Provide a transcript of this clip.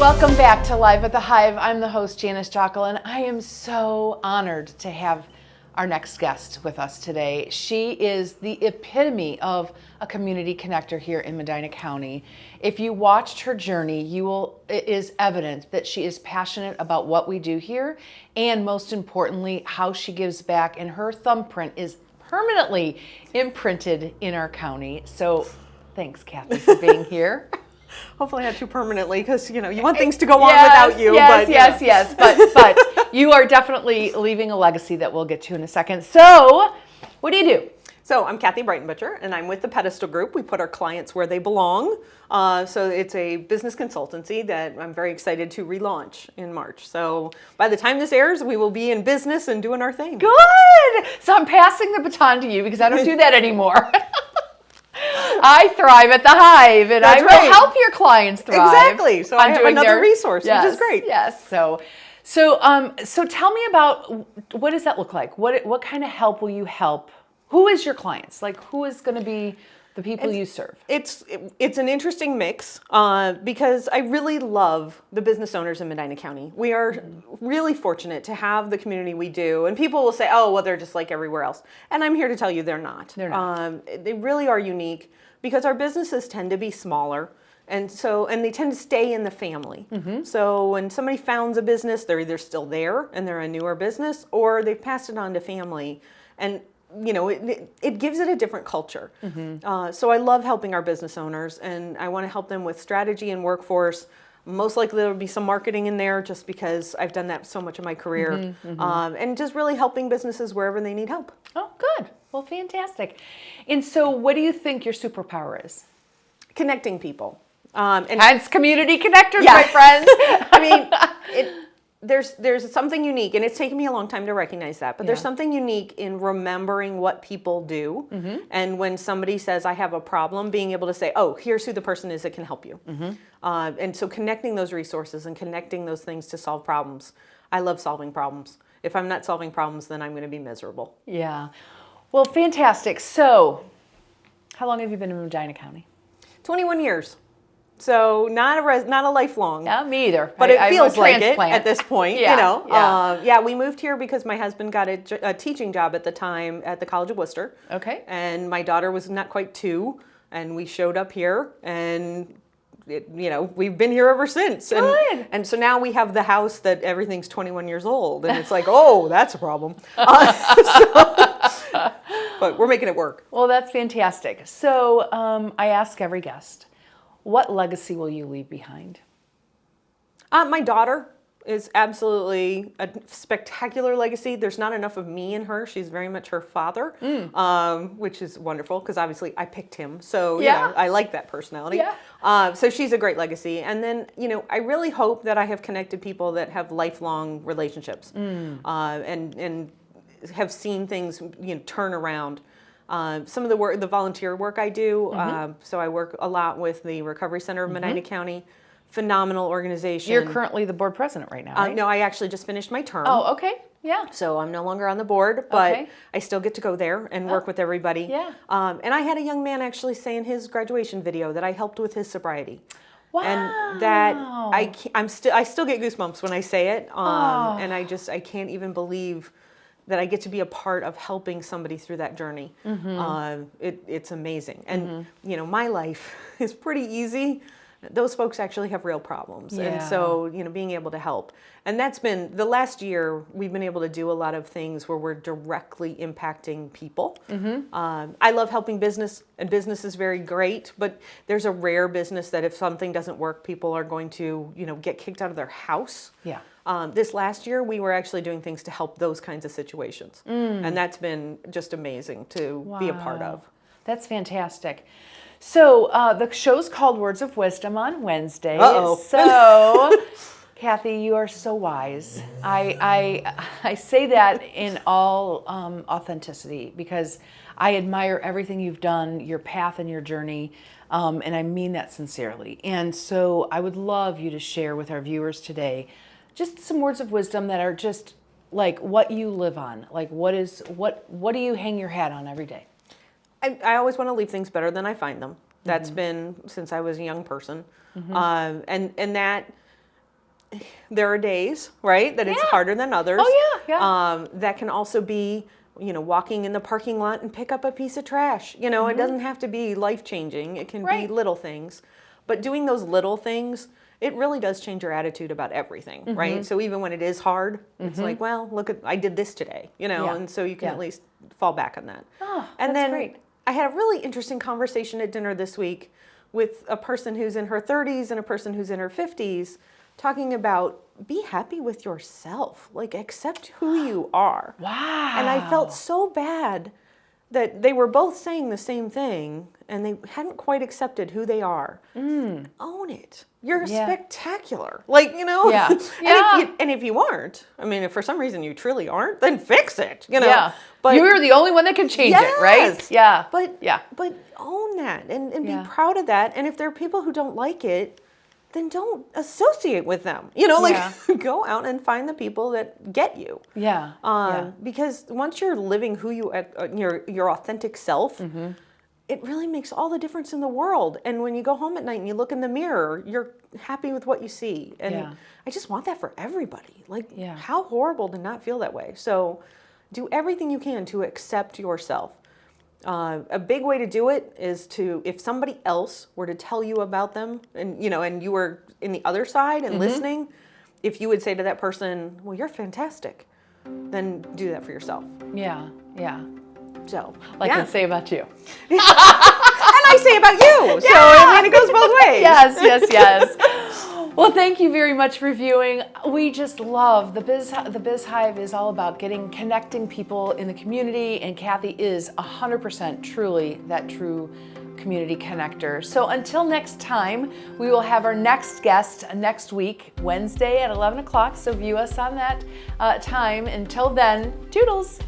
Welcome back to Live at the Hive. I'm the host, Janice Jokkel, and I am so honored to have our next guest with us today. She is the epitome of a community connector here in Medina County. If you watched her journey, it is evident that she is passionate about what we do here, and most importantly, how she gives back, and her thumbprint is permanently imprinted in our county. So thanks, Kathy, for being here. Hopefully not too permanently, because you want things to go on without you. Yes. But you are definitely leaving a legacy that we'll get to in a second. So, what do you do? So I'm Kathy Breitenbucher, and I'm with the Pedestal Group. We put our clients where they belong. So it's a business consultancy that I'm very excited to relaunch in March. So by the time this airs, we will be in business and doing our thing. Good. So I'm passing the baton to you because I don't do that anymore. I thrive at the Hive, and I will help your clients thrive. Exactly. So I have another resource, which is great. Yes. So tell me about, what does that look like? What kind of help will you help? Who is your clients? Like, who is going to be the people you serve? It's an interesting mix because I really love the business owners in Medina County. We are really fortunate to have the community we do, and people will say, "Oh, well, they're just like everywhere else," and I'm here to tell you they're not. They're not. They really are unique because our businesses tend to be smaller. And they tend to stay in the family. So when somebody founds a business, they're either still there and they're a newer business, or they've passed it on to family. And it gives it a different culture. So I love helping our business owners, and I want to help them with strategy and workforce. Most likely there will be some marketing in there, just because I've done that so much of my career. And just really helping businesses wherever they need help. Oh, good. Well, fantastic. And so what do you think your superpower is? Connecting people. And hence community connectors, my friends. I mean, there's something unique, and it's taken me a long time to recognize that, but there's something unique in remembering what people do. And when somebody says, I have a problem, being able to say, oh, here's who the person is that can help you. And so connecting those resources and connecting those things to solve problems. I love solving problems. If I'm not solving problems, then I'm going to be miserable. Yeah. Well, fantastic. So how long have you been in Medina County? 21 years. So not a lifelong. Yeah, me either. But it feels like it at this point, we moved here because my husband got a teaching job at the time at the College of Worcester. Okay. And my daughter was not quite 2, and we showed up here, and we've been here ever since. Good. And so now we have the house that everything's 21 years old, and it's like, oh, that's a problem. But we're making it work. Well, that's fantastic. So I ask every guest, what legacy will you leave behind? My daughter is absolutely a spectacular legacy. There's not enough of me in her. She's very much her father, which is wonderful because obviously I picked him. So I like that personality. Yeah. So she's a great legacy. And then, I really hope that I have connected people that have lifelong relationships and have seen things turn around. Some of the volunteer work I do, so I work a lot with the Recovery Center of Medina County. Phenomenal organization. You're currently the board president right now, right? No, I actually just finished my term. Oh, okay. Yeah. So I'm no longer on the board, but I still get to go there and work with everybody. Yeah. And I had a young man actually say in his graduation video that I helped with his sobriety. Wow. And that I still get goosebumps when I say it. And I can't even believe that I get to be a part of helping somebody through that journey. It's amazing. And, my life is pretty easy. Those folks actually have real problems. Yeah. And so, being able to help. And that's been, the last year, we've been able to do a lot of things where we're directly impacting people. I love helping business, and business is very great, but there's a rare business that if something doesn't work, people are going to, get kicked out of their house. Yeah. This last year, we were actually doing things to help those kinds of situations. And that's been just amazing to be a part of. That's fantastic. So the show's called Words of Wisdom on Wednesday. So, Kathy, you are so wise. I say that in all authenticity because I admire everything you've done, your path and your journey, and I mean that sincerely. And so I would love you to share with our viewers today just some words of wisdom that are just like what you live on. Like what do you hang your hat on every day? I always want to leave things better than I find them. That's been since I was a young person. And that there are days, right, that it's harder than others. Oh, yeah. That can also be, walking in the parking lot and pick up a piece of trash. It doesn't have to be life-changing. It can be little things. But doing those little things, it really does change your attitude about everything, right? So even when it is hard, it's like, well, look, I did this today, and so you can at least fall back on that. Oh, and that's then great. I had a really interesting conversation at dinner this week with a person who's in her 30s and a person who's in her 50s, talking about be happy with yourself, like accept who you are. Wow. And I felt so bad that they were both saying the same thing and they hadn't quite accepted who they are. Own it. You're spectacular. Yeah. And if you aren't, I mean, if for some reason you truly aren't, then fix it, Yeah. But you're the only one that can change it, right? Yeah. But own that and be proud of that. And if there are people who don't like it, then don't associate with them. Go out and find the people that get you. Because once you're living who you your authentic self, it really makes all the difference in the world. And when you go home at night and you look in the mirror, you're happy with what you see. And I just want that for everybody. How horrible to not feel that way. So do everything you can to accept yourself. A big way to do it is if somebody else were to tell you about them and you were in the other side and listening, if you would say to that person, well, you're fantastic, then do that for yourself. Yeah. So, I say about you. And I say about you. So, I mean, it goes both ways. Yes. Well, thank you very much for viewing. We just love the Biz Hive is all about connecting people in the community, and Kathy is 100% truly that true community connector. So until next time, we will have our next guest next week, Wednesday at 11 o'clock. So view us on that time. Until then, toodles.